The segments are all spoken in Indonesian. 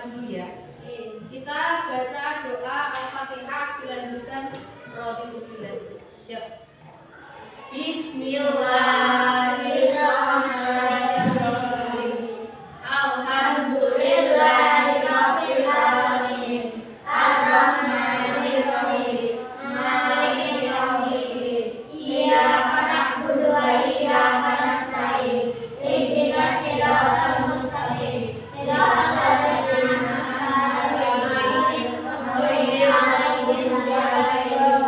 dulu ya. Kita baca doa Al-Fatihah dilanjutkan Rotifudilan. Yuk. Bismillahirrahmanirrahim. Alhamdulillahirabbil alamin. Arrahmanirrahim. Maliki yaumiddin. Iyyaka na'budu wa iyyaka nasta'in. Ihdinas siratal mustaqim. Siratal ladzina an'amta 'alaihim ghairil maghdubi 'alaihim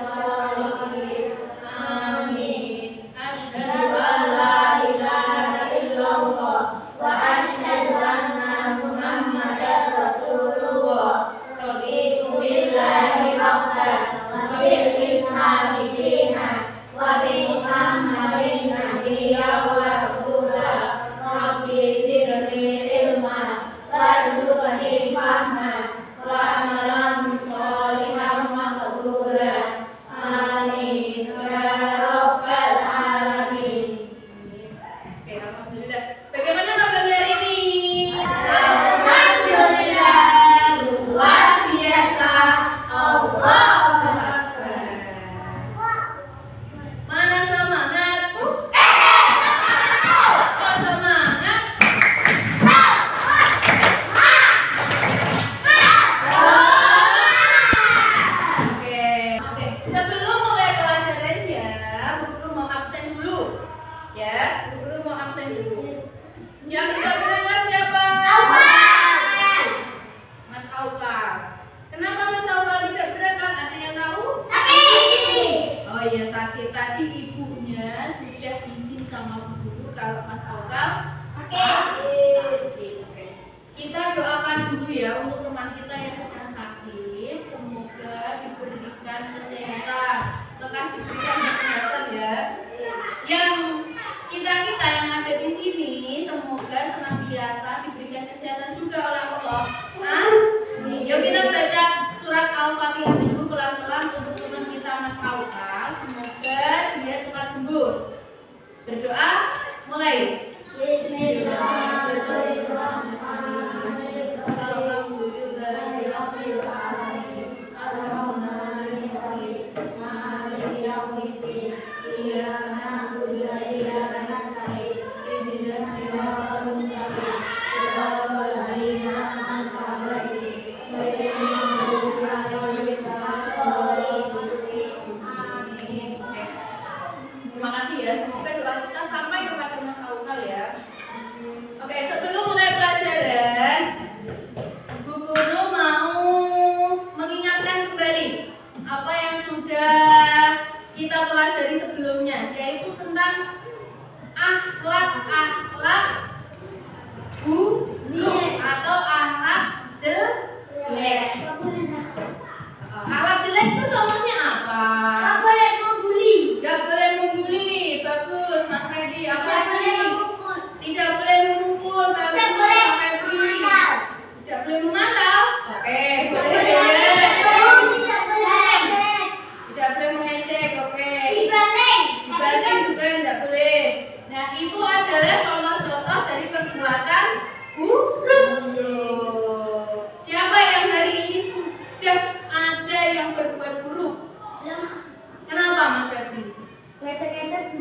waladdallin. Amin. Asyhadu an la ilaha illallah wa asyhadu anna Muhammadar Rasulullah. Shadiqu billahi rabban wa bil islami dinan wa bi Muhammadin nabiyyan wa rasulah. Rabbi zidni ilma warzuqni fahman wa amalan sholihan maqbulan. Amin ya rabbal alamin. Oke, alhamdulillah. Bagaimana kabar hari ini? Alhamdulillah, luar biasa. Allahu Akbar. Mana semangat? Oh, semangat. Oke. Sebelum mulai pelajarannya, Bu Guru mau absen dulu. Ya, Bu Guru mau absen dulu. Yang tidak berangkat siapa? Mas Aukal. Kenapa Mas Aukal tidak berangkat? Ada yang tahu? Sakit. Oh iya, sakit. Tadi ibunya sudah izin sama Bu Guru kalau Mas Aukal sakit. Oke. Kita doakan dulu ya untuk teman kita yang sedang sakit. Semoga diberikan kesehatan. Lekas diberikan kesehatan ya. Yang kita yang ada di sini semoga senantiasa diberikan kesehatan juga oleh Allah. Yuk kita baca surat Al-Fatihah dulu pelan-pelan untuk teman kita Mas Aukal. Semoga dia cepat sembuh. Berdoa, mulai. Bismillahirrahmanirrahim. Alhamdulillahirabbil alamin. Arrahmanirrahim. Maliki yaumiddin. Iyyaka na'budu wa iyyaka nasta'in. Ihdinas siratal mustaqim. Siratal ladzina an'amta 'alaihim ghairil maghdubi 'alaihim waladdallin. Amin. Terima kasih ya. Semoga doa kita sampai kepada Mas Aukal ya. Oke, sebelum mulai pelajaran, Bu Guru mau mengingatkan kembali apa yang sudah kita pelajari sebelumnya, yaitu tentang akhlak buruk atau akhlak jelek. Akhlak jelek itu contohnya apa? Gak boleh membuli nih, bagus Mas Freddy. Apa lagi? Tidak boleh memukul, bagus Mas Freddy. Tidak boleh memantau. Oke, boleh ya. Tidak boleh mengejek, oke. Dibanting juga tidak boleh. Nah, itu adalah contoh-contoh dari perbuatan buruk. Siapa yang hari ini sudah ada yang berbuat buruk? Kenapa Mas Febri? Ngecek-ngecek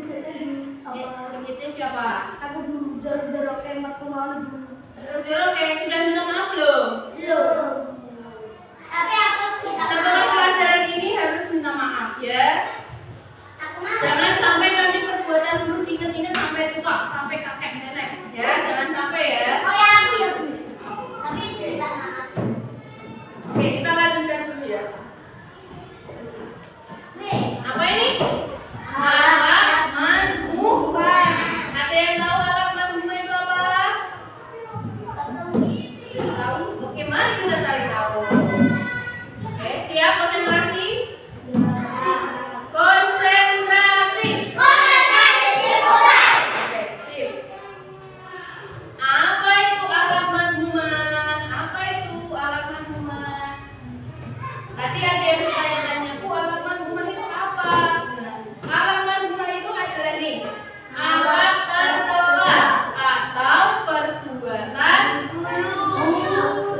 Ngecek siapa? aku jorok-jorok waktu mau Jorok kayak sudah minta maaf belum? belum. Tapi aku Setelah pelajaran ini harus minta maaf ya. Jangan sampai nanti perbuatan buruk inget-inget sampai tua, sampai kakek nenek ya. Jangan sampai ya. Oh ya aku ya Bu. Tapi minta maaf. Oke, kita lanjutkan dulu ya. Apa ini? Alat manhumah. Ada yang tahu alat manhumah itu apa? Tahu? Oke, mari kita cari tahu. Oke, siap konsentrasi? Konsentrasi. Oke, sip. Apa itu alat manhumah? Apa itu alat manhumah? Tadi ada yang bertanya-tanya, Bu, alat manhumah itu apa? Alat manhumah itu adalah nih, alat tercela atau perbuatan buruk.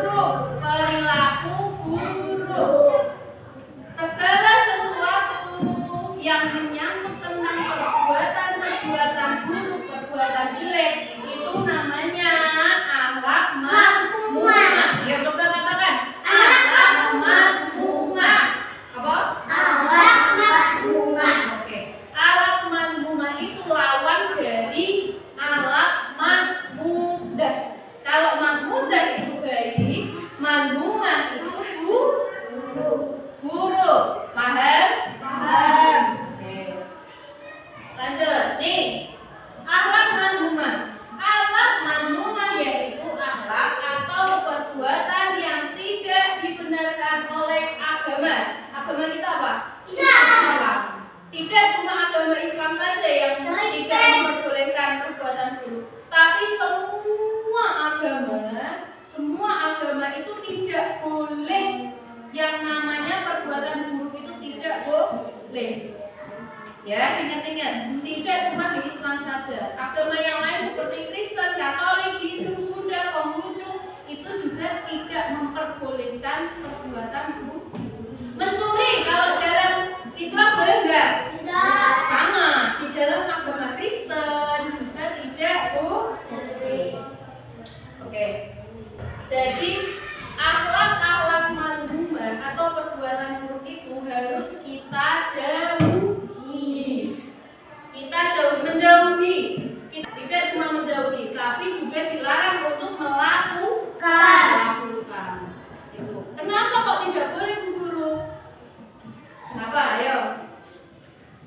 boleh yang namanya perbuatan buruk itu tidak boleh. Ya, ingat-ingat, tidak cuma di Islam saja. Agama yang lain seperti Kristen, Katolik, Hindu, Buddha, Konghucu itu juga tidak memperbolehkan perbuatan buruk. Mencuri kalau dalam Islam boleh enggak? Enggak. Sama, di dalam agama Kristen juga tidak boleh. Oke. Jadi akhlak-akhlak madhumah atau perbuatan buruk itu harus kita jauhi. Kita menjauhi. Kita tidak cuma menjauhi, tapi juga dilarang untuk melakukan. Itu. Kenapa kok tidak boleh, Bu Guru? Kenapa? Ayo.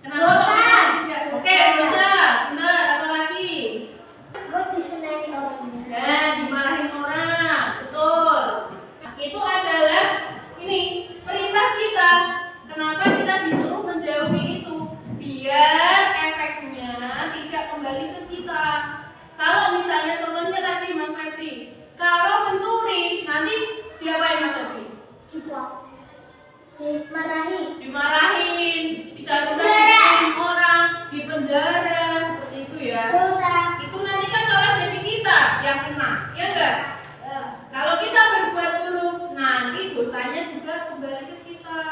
Kenapa Dosa. kok tidak? Oke, dosa. Benar, apa lagi? Gue disenangi orangnya. Dan dimarahin orang, betul. Itu adalah ini perintah kita. Kenapa kita disuruh menjauhi itu? Biar efeknya tidak kembali ke kita. Kalau misalnya contohnya tadi Mas Febri, kalau mencuri nanti diapain Mas Febri? Dimarahin, bisa dihukum orang, dipenjara, seperti itu ya. Dosa. Itu nanti kan malah jadi kita yang kena, ya enggak? Kalau kita berbuat buruk, nanti dosanya juga kembali ke kita.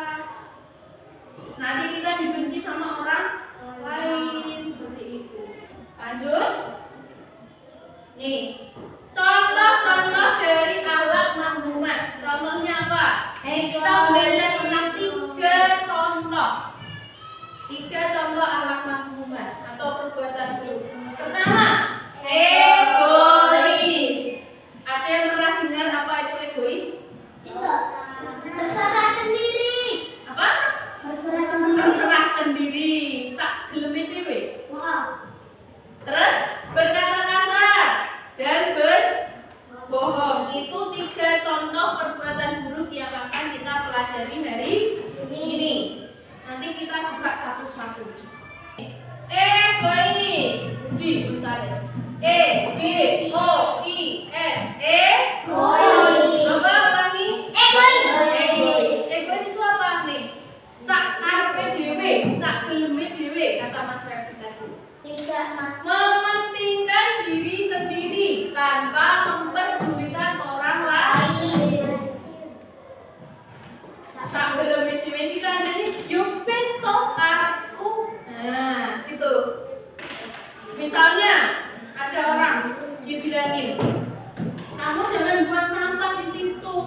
Nanti kita dibenci sama orang lain, seperti itu. Lanjut. Nih, contoh-contoh dari akhlak madhumah. Contohnya apa? Kita belajar tentang 3 contoh. 3 contoh akhlak madhumah atau perbuatan buruk. Pertama, egois. Ada yang pernah dengar apa itu egois? Terserah sendiri. Apa? Terserah sendiri. Terserah sendiri, sak geleme dhewe. Wow. Terus berkata kasar dan berbohong. Itu 3 contoh perbuatan buruk yang akan kita pelajari hari ini. Nanti kita buka satu-satu. Egois. Di misalnya. E-G-O-I-S. Egois. Apa arti? Egois. Egois. Egois itu apa nih? Sak karepe dhewe, sak geleme dhewe kata Mas Febri tadi. Tidak Mementingkan diri sendiri tanpa memperdulikan orang lain. Sak geleme dhewe iki kan jadi yo bento karepku. Nah, gitu. Misalnya ada orang dibilangin, kamu jangan buang sampah di situ,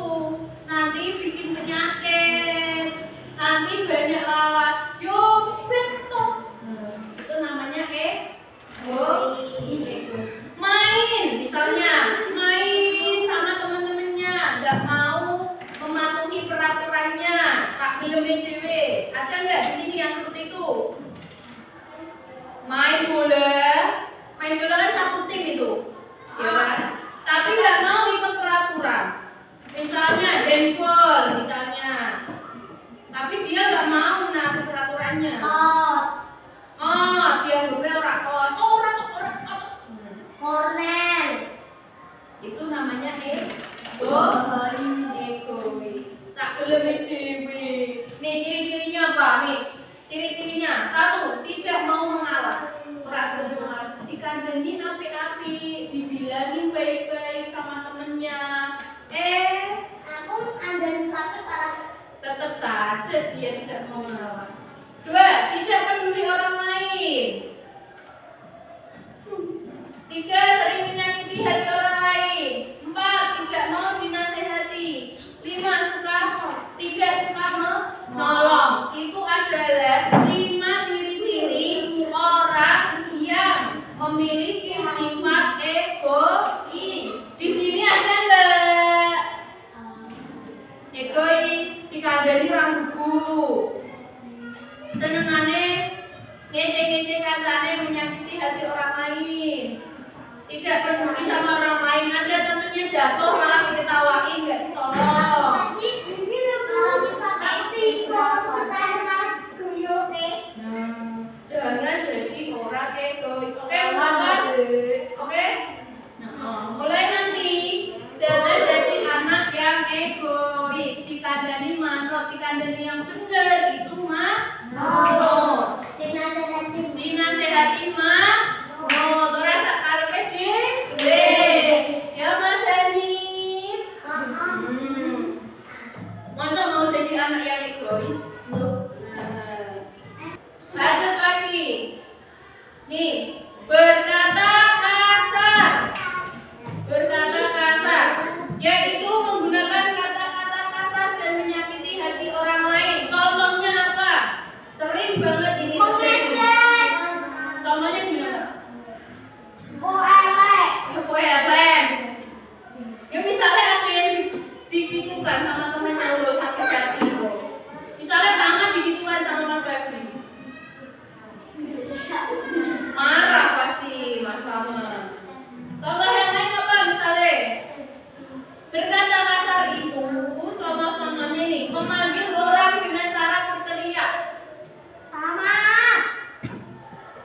nanti bikin penyakit, nanti banyak lalat. Yo bento. Itu namanya egois. Main, misalnya main sama teman-temannya, nggak mau mematuhi peraturannya, sak geleme dhewe. Ada nggak di sini yang seperti itu? Main bola kan satu tim itu, ya kan? Tapi nggak mau ikut peraturan. Misalnya handball, misalnya, tapi dia nggak mau menaati peraturannya. Dia ngomel orang. Kornel. Itu namanya egois. Sak geleme dhewe. Nih ciri-cirinya apa nih? Ciri-cirinya 1, tidak mau mengalah. Ora boleh mengalah. Dikandani api-api, dibilangin baik-baik sama temennya. Aku andarin satu parah. Tetap saja dia tidak mau mengalah. 2, tidak peduli orang lain. 3, sering menyakiti hati orang lain. 4, tidak mau dinasehati. 5, tidak suka menolong. Itu adalah 5 ciri-ciri orang yang memiliki sifat egois. Di sini ada enggak? Egois, dikandani rambutku. Senengane ngece-ngece kancane, menyakiti hati orang lain. Tidak peduli sama orang lain. Ada temennya jatuh malah diketawain, nggak ditolong. Jangan jadi orang egois. Oke, sahabat? Oke? Nah, mulai nanti jangan jadi anak yang egois. egois, dikandani manut, dikandani yang benar itu manut. Dinasehati manut, ora sak karepe dhewe. Ya Mas Hanif. Masa mau jadi anak yang egois? Lanjut lagi. Nih, berkata kasar. Berkata kasar, yaitu menggunakan kata-kata kasar dan menyakiti hati orang lain. Contohnya apa? Sering banget ini terjadi. Contohnya gimana? Elek. Ya misalnya ada yang digitukan sama temennya udah sakit hati loh. Misalnya tangan digitukan sama Mas Febri. Marah pasti Mas Lama. Contoh yang lain apa misalnya? Berkata kasar itu, contoh-contohnya ini, memanggil orang dengan cara berteriak. Tama,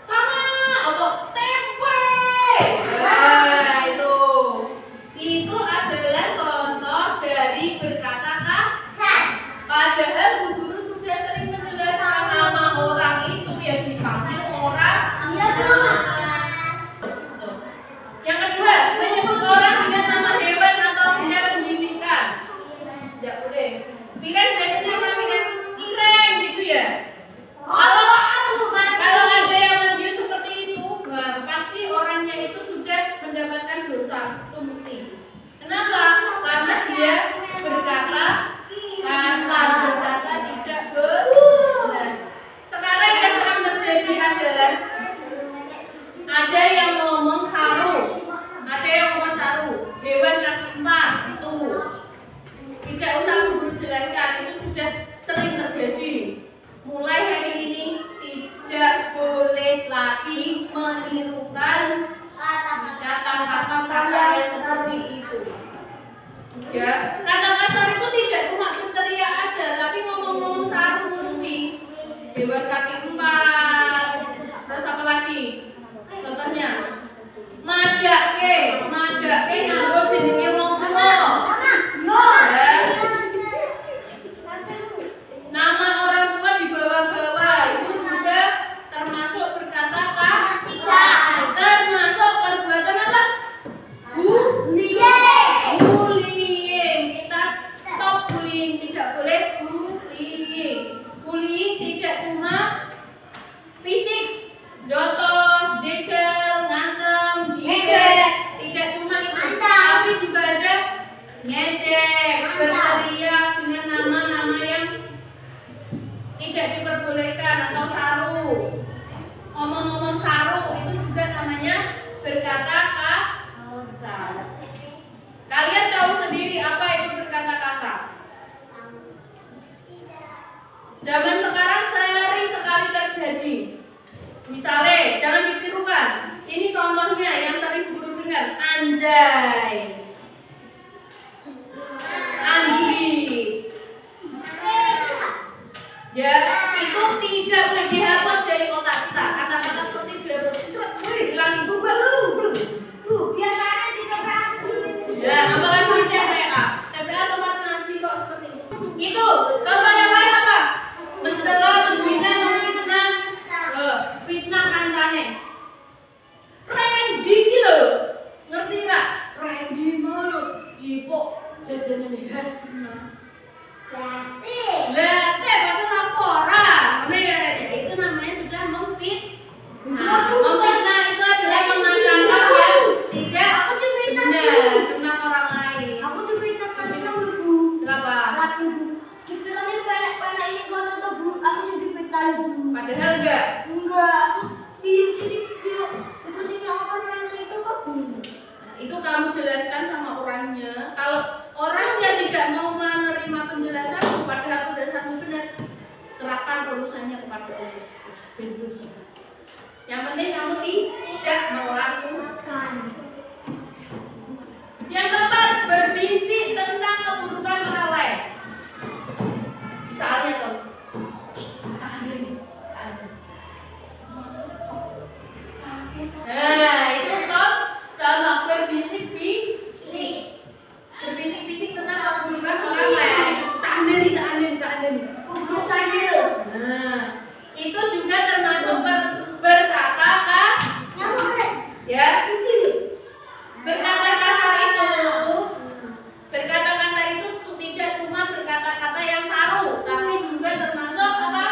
apa? Tempe. Nah, itu adalah contoh dari berkata kasar. Padahal Bu Guru sudah sering menjelaskan nama orang itu yang dipanggil orang. Yang kedua, menyebut orang dengan nama hewan atau benda menjijikan. Ya boleh. Piren biasanya apa piren? Cireng gitu ya. Kalau ada yang manggil seperti itu, pasti orangnya itu sudah mendapatkan dosa. Itu mesti. Kenapa? Karena dia berkata kasar, berkata tidak benar. Sekarang yang sedang terjadi adalah ada yang ngomong saru, ada yang ngomong saru, hewan kaki 4 itu tidak usah Bu Guru jelaskan, itu sudah sering terjadi. Mulai hari ini tidak boleh lagi menirukan kata-kata kasar yang seperti itu. Ya, kata kasar itu tidak cuma berteriak aja, tapi ngomong-ngomong saru seperti hewan kaki 4. Terus apa lagi? Contohnya, madake nganggo jenenge wong tuwa. Nama orang tua dibawa-bawa itu juga termasuk berkata kasar. Termasuk perbuatan apa? Bullying. Kita stop bullying, tidak boleh bullying. Bullying tidak cuma fisik, jotos, jekel, ngantem, jidat. Tidak cuma itu, tapi juga ada ngejek, berteriak dengan nama-nama yang tidak diperbolehkan atau saru. Ngomong-ngomong saru itu juga namanya berkata kasar. Kalian tahu sendiri apa itu berkata kasar? Zaman sekarang sering sekali terjadi. Misalnya, jangan ditirukan. Ini contohnya yang sering guru dengar, anjay, anjri. Ya, itu tidak boleh dihapus dari otak kita. Kata-kata seperti itu harus hilangin juga lu. Biasanya tidak berhasil. Ya, apalagi TPA. TPA tempat ngaji kok seperti itu. Itu, contoh yang lain apa? Mencela, menghina, memfitnah. Fitnah kancane. Randy gitu. Ngerti enggak? Randy malu jipok jajanane khas. Latte padahal laporan. Itu namanya sudah memfitnah. Memfitnah itu adalah mengatakan yang tidak benar tentang orang lain. Aku difitnah kasih kamu Bu. Kenapa? Dikiranya penak-penak ini kalau tuh Bu, aku sih difitnah Bu. Padahal enggak. Enggak. Itu sini apa penak itu kok Bu? Itu kamu jelaskan sama orangnya. Kalau orangnya tidak mau menerima penjelasan, padahal penjelasanmu benar, serahkan urusannya kepada Allah. Yang penting kamu tidak melakukan. Yang keempat, berbisik tentang keburukan orang lain. Misalnya tuh, nah itu contoh berbisik-bisik tentang keburukan orang lain. tak andeni. Nah, itu juga termasuk berkata ya. Berkata kasar itu tidak cuma berkata-kata yang saru, tapi juga termasuk apa?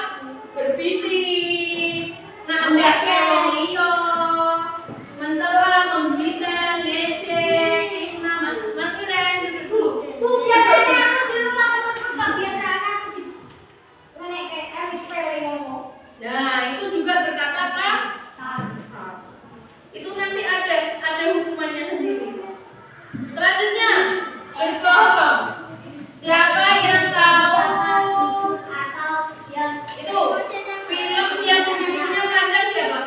Berbisik, nambah wong liya, mencela, menghina, ngecek, fitnah. Mas Kiren duduk. Biasanya aku di rumah teman-teman nggak biasanya aku di kayak Nah, itu juga berkata kasar. Itu nanti ada hukumannya sendiri. Selanjutnya, berbohong. Siapa yang tahu atau yang itu film yang judulnya panjang siapa?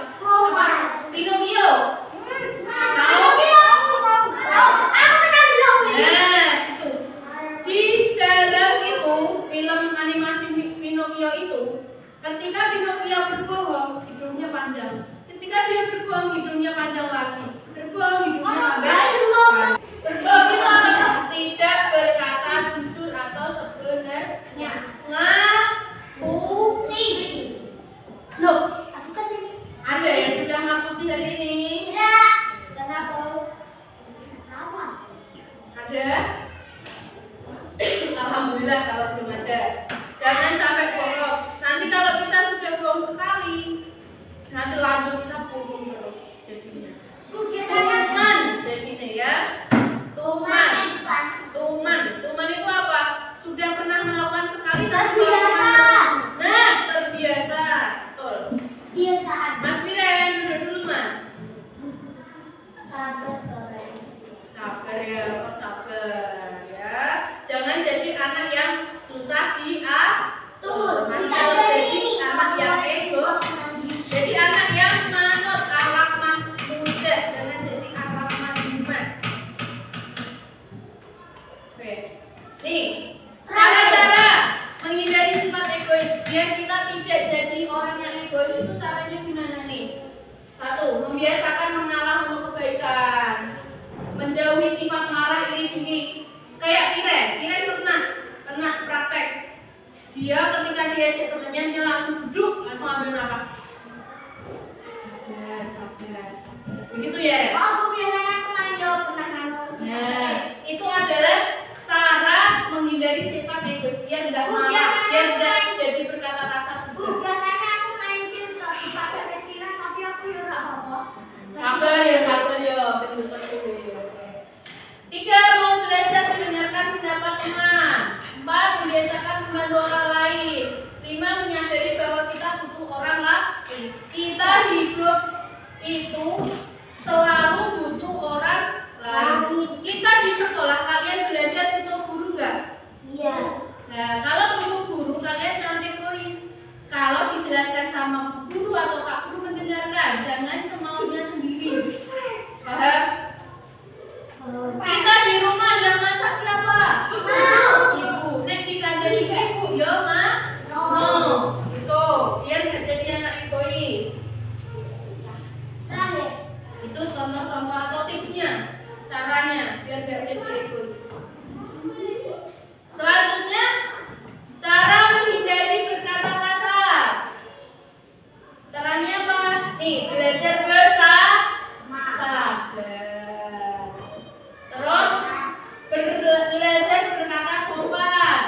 Pinocchio. Nah, itu di dalam itu film animasi Pinocchio itu, ketika Pinocchio berbohong, hidungnya panjang. Ketika dia berbohong, hidungnya panjang lagi. Berbohong, hidungnya panjang. Berbohong itu apa? Tidak berkata jujur atau sebenarnya. Ngaku. Loh, aku kan ini Ada yang sudah ngapusi hari ini? tidak tahu apa. Ada? Alhamdulillah kalau belum ada. Jangan sampai bohong. Nanti kalau kita sudah bohong sekali, nanti lanjut kita bohong terus jadinya. Tuman jadinya ya. Tuman itu apa? Sudah pernah melakukan sekali tapi Terbiasa. Nah, terbiasa. Betul. Biasaan. Mas Miren, duduk dulu Mas. Sabar ya, sabar ya. Jangan jadi anak yang susah diatur. Nanti kalau jadi anak yang ego, jadi anak yang manut akhlak muda. Jangan jadi akhlak manut. Oke. Nih, cara-cara menghindari sifat egois biar kita tidak jadi orang yang egois itu caranya gimana nih? 1. Membiasakan mengalah untuk kebaikan. Menjauhi sifat marah, iri, dengki. Kayak Kiren pernah praktek. Dia ketika diajak temannya dia langsung duduk, langsung ambil nafas. Sabar. Begitu ya? Aku biasanya pernah jawab pernah nanya. Nah, itu adalah cara menghindari sifat egois biar tidak marah, biar tidak jadi berkata kasar. Biasanya aku main game tapi pakai kecilan tapi aku ya nggak apa-apa. Sabar ya, betul sekali. 3. Mau belajar mendengarkan pendapat teman. 4. Membiasakan membantu orang lain. 5. Menyadari bahwa kita butuh orang lain. Kita hidup itu selalu butuh orang lain. Kita di sekolah kalian belajar butuh guru nggak? Iya. Nah, kalau butuh guru kalian jangan egois. Kalau dijelaskan sama guru atau pak guru mendengarkan, jangan semaunya sendiri. Paham? Kita di rumah yang masak siapa? Ibu. Nek dikandani ibu, ya ma? No. Itu biar nggak jadi anak egois. Terakhir. Itu contoh-contoh atau tipsnya, caranya biar nggak jadi egois. Selanjutnya, cara menghindari berkata kasar. Caranya apa? Nih, belajar bersabar. Terus belajar berkata sopan.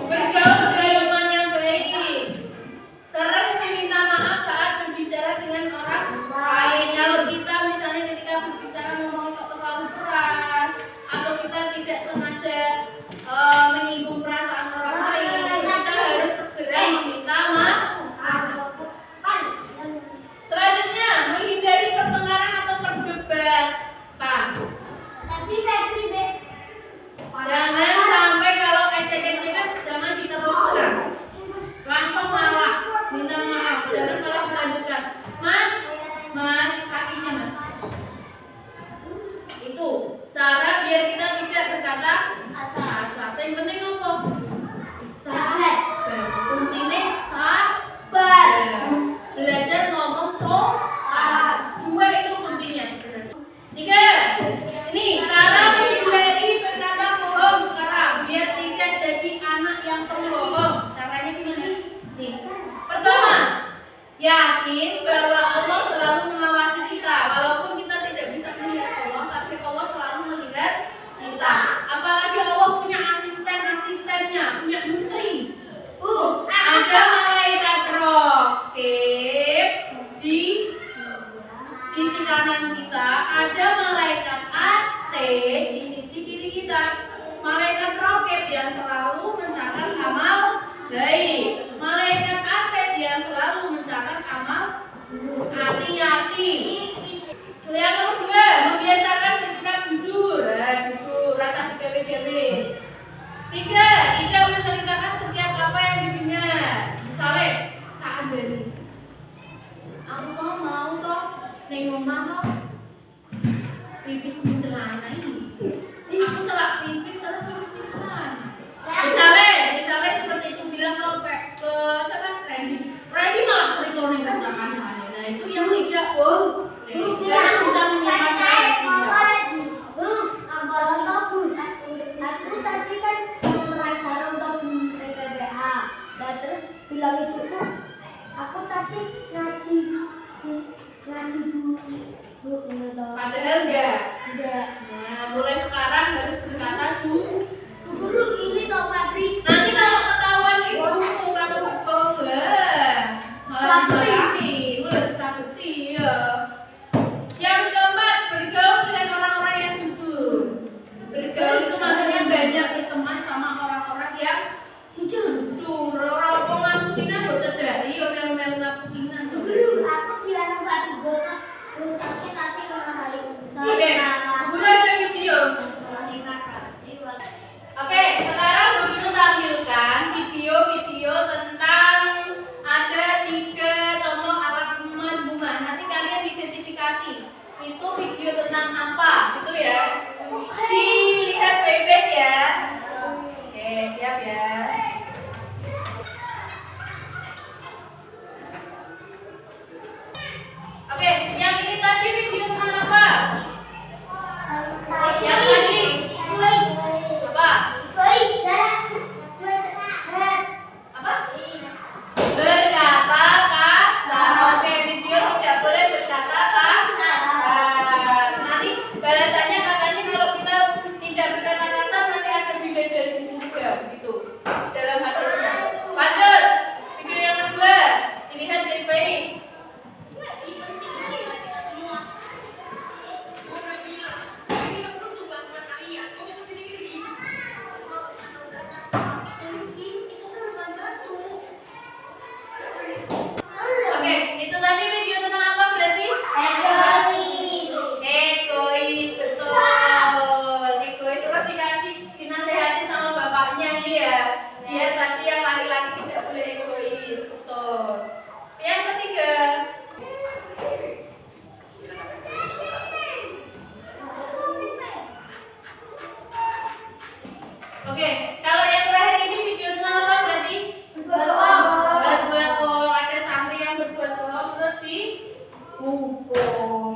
Bergaul dengan teman yang baik. Sering meminta maaf saat berbicara dengan orang lain. Kalau kita misalnya ketika berbicara ngomong terlalu keras atau kita tidak sengaja menyinggung perasaan orang lain, kita harus segera meminta maaf. Selanjutnya, menghindari pertengkaran atau perdebatan. Jangan sampai kalau ecek-ecekan jangan diteruskan. Langsung malah minta maaf, jangan malah melanjutkan. Mas, kakinya mas. Itu cara biar kita tidak berkata asal. Yang penting apa? Sabar. Kuncinya sabar. Belajar ngomong sopan. 2 itu kuncinya sebenarnya. 3. Ini cara menghindari berkata bohong. Yakin bahwa Allah selalu mengawasi kita. Walaupun kita tidak bisa melihat Allah, tapi Allah selalu melihat kita. Apalagi Allah punya asisten-asistennya, punya menteri. Ada malaikat raqib di sisi kanan kita, ada malaikat atid di sisi kiri kita. Malaikat raqib yang selalu mencatat amal baik, malaikat atid yang selalu mencatat amal hati-hati. Yang kedua, membiasakan bersikap jujur. Jujur, rasa dewe-dewe. Tiga, tidak menceritakan setiap apa yang didengar. Misalnya, tak beri. Aku toh mau toh neng omah toh pipis mencelana ini. Aku selak pipis terus celana. Misalnya seperti itu bilang ke siapa? Randy malah sering neng kencangan saya. Nah itu yang tidak tidak bisa menyimpan rahasia. Aku tadi kan merasa untuk PPBA, dan terus bilang ibuku, aku tadi ngaji bu, Padahal enggak. Enggak. Nah, mulai sekarang harus berkata Guru ini toh Fabri. nanti kalau ketahuan ibu suka bohong lah, malah dimarahi, mulai disakiti ya. Yang keempat, bergaul dengan orang-orang yang jujur. Bergaul itu maksudnya banyak berteman sama orang-orang yang Jujur. jujur. Orang pengapusinan buat terjadi, orang yang ngapusinan. Guru, aku bilang Fabri botas, ucapnya kasih orang hari Oke, guru ada video. Oke, sekarang Bu Guru tampilkan video-video tentang ada 3 contoh alat pemenuhan bunga. Nanti kalian identifikasi itu video tentang apa, gitu ya. Dilihat baik-baik ya. Oke, siap ya. Oke, yang ini tadi video tentang apa? Yang tadi apa? Apa? Berkata kasar. Oke, video tidak boleh berkata kasar. Nanti balasannya katanya kalau kita tidak berkata kasar nanti akan bidadari di surga, begitu dalam hadisnya. Lanjut, video yang kedua, dilihat baik-baik. Oke, itu tadi video tentang apa berarti? Egois, betul. Egois terus dikasih dinasehati sama bapaknya dia. Dia tadi yang laki-laki tidak boleh egois, betul. Yang ketiga, oke, kalau yang terakhir ini video tentang apa berarti? Berbuat bohong. Ada santri yang berbuat bohong terus dihukum,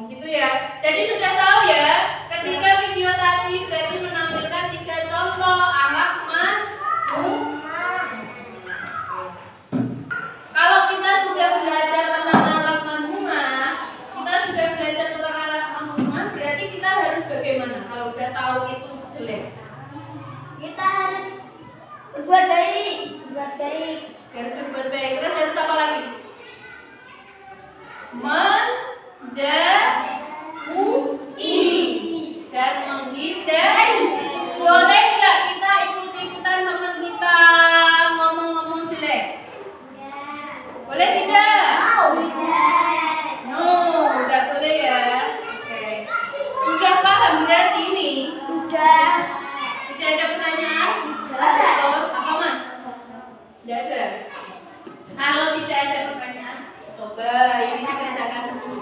gitu ya. Jadi sudah tahu ya, ketika video tadi berarti menampilkan 3 contoh alat manhumah. Kalau kita sudah belajar tentang alat manhumah, berarti kita harus bagaimana? Kalau udah tahu itu jelek, Kita harus berbuat baik. harus berbuat baik. Terus harus apa lagi? Menjauhi dan menghindari. Boleh nggak kita ikut-ikutan teman kita ngomong-ngomong jelek? Boleh tidak? No, tidak boleh ya. Oke. Sudah paham berarti ini? Sudah. Tidak ada pertanyaan? Ada. Betul. Apa Mas? Tidak ada. Kalau tidak ada pertanyaan, coba ini dikerjakan dulu.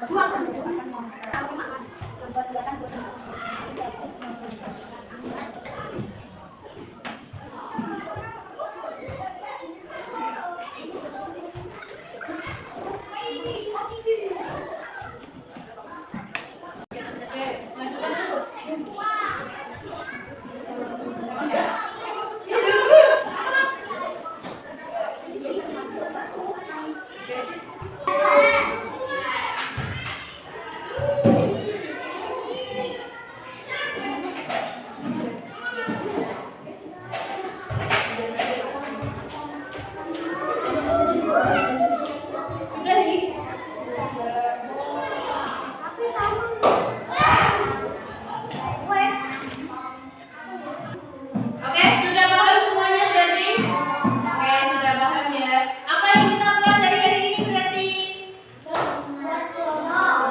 Oke, lanjutkan terus. Sudah nih. Oke, sudah paham semuanya berarti? Oke, sudah paham ya. Apa yang kita pelajari hari ini berarti?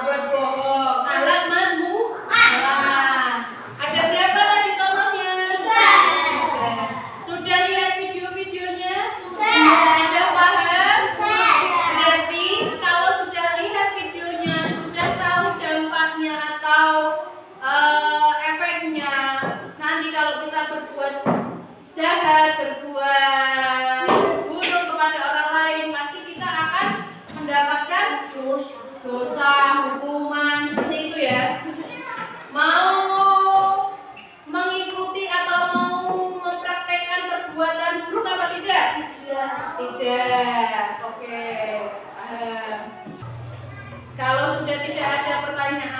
Buat bohong. Alat madmu. Ada berapa tadi contohnya? Sudah lihat video-videonya? Sudah paham? Berarti kalau sudah lihat videonya, sudah tahu dampaknya atau efeknya, nanti kalau kita berbuat jahat, berbuat buruk kepada orang lain, pasti kita akan mendapatkan dosa, hukuman, seperti itu ya. Mau mengikuti atau mau mempraktekkan perbuatan buruk apa tidak? Tidak. Oke. Kalau sudah tidak ada pertanyaan